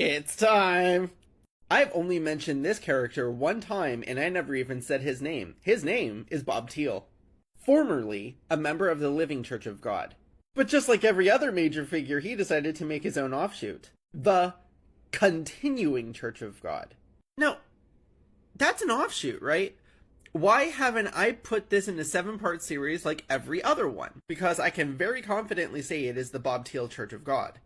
It's time! I've only mentioned this character one time and I never even said his name. His name is Bob Thiel, formerly a member of the Living Church of God. But just like every other major figure, he decided to make his own offshoot, the Continuing Church of God. Now, that's an offshoot, right? Why haven't I put this in a 7-part series like every other one? Because I can very confidently say it is the Bob Thiel Church of God.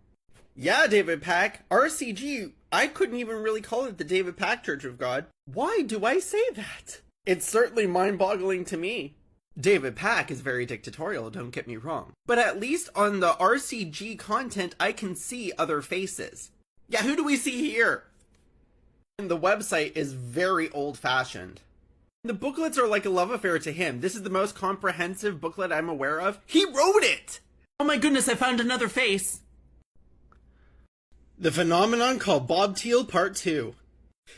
Yeah, David Pack, RCG, I couldn't even really call it the David Pack Church of God. Why do I say that? It's certainly mind-boggling to me. David Pack is very dictatorial, don't get me wrong. But at least on the RCG content, I can see other faces. Yeah, who do we see here? And the website is very old-fashioned. The booklets are like a love affair to him. This is the most comprehensive booklet I'm aware of. He wrote it! Oh my goodness, I found another face! The phenomenon called Bob Thiel Part 2.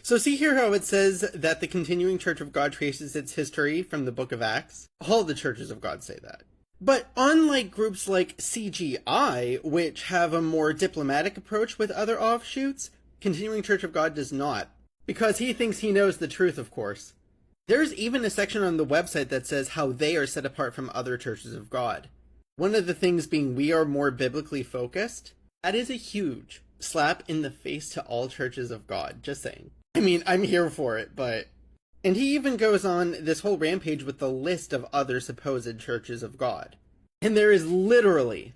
So see here how it says that the Continuing Church of God traces its history from the Book of Acts? All the churches of God say that. But unlike groups like CGI, which have a more diplomatic approach with other offshoots, Continuing Church of God does not. Because he thinks he knows the truth, of course. There's even a section on the website that says how they are set apart from other churches of God. One of the things being we are more biblically focused. That is a huge slap in the face to all churches of God, just saying. I mean, I'm here for it, but... And he even goes on this whole rampage with the list of other supposed churches of God. And there is literally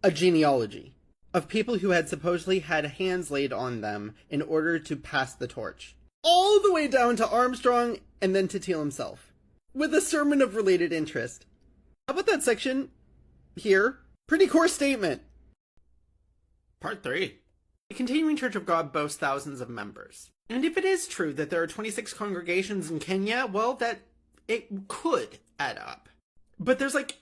a genealogy of people who had supposedly had hands laid on them in order to pass the torch. All the way down to Armstrong and then to Thiel himself, with a sermon of related interest. How about that section here? Pretty core statement. Part 3. The Continuing Church of God boasts thousands of members. And if it is true that there are 26 congregations in Kenya, well, that it could add up. But there's like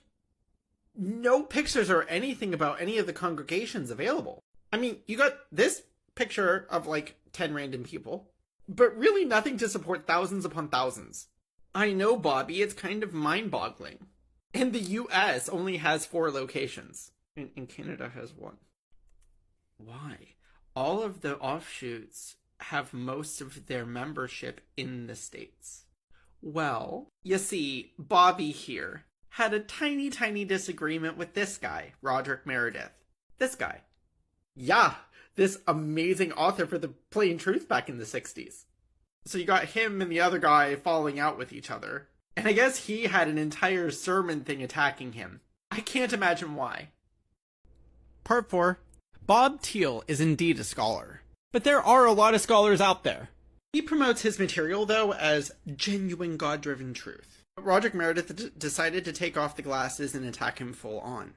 no pictures or anything about any of the congregations available. I mean, you got this picture of like 10 random people, but really nothing to support thousands upon thousands. I know, Bobby, it's kind of mind-boggling. And the US only has 4 locations. And Canada has 1. Why? All of the offshoots have most of their membership in the States. Well, you see, Bobby here had a tiny disagreement with this guy, Roderick Meredith. This guy. Yeah, this amazing author for the Plain Truth back in the 60s. So you got him and the other guy falling out with each other. And I guess he had an entire sermon thing attacking him. I can't imagine why. Part 4. Bob Thiel is indeed a scholar. But there are a lot of scholars out there. He promotes his material, though, as genuine God-driven truth. Roderick Meredith decided to take off the glasses and attack him full on.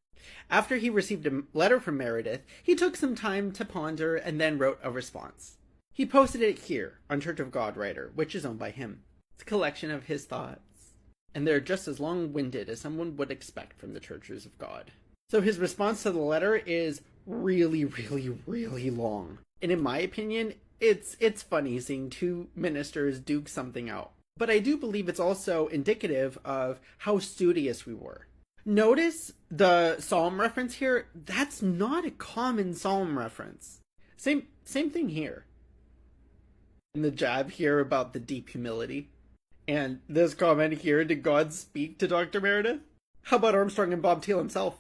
After he received a letter from Meredith, he took some time to ponder and then wrote a response. He posted it here on Church of God Writer, which is owned by him. It's a collection of his thoughts, and they're just as long-winded as someone would expect from the Churches of God. So his response to the letter is really long. And in my opinion, it's funny seeing 2 ministers duke something out. But I do believe it's also indicative of how studious we were. Notice the psalm reference here. That's not a common psalm reference. Same thing here. And the jab here about the deep humility. And this comment here, did God speak to Dr. Meredith? How about Armstrong and Bob Thiel himself?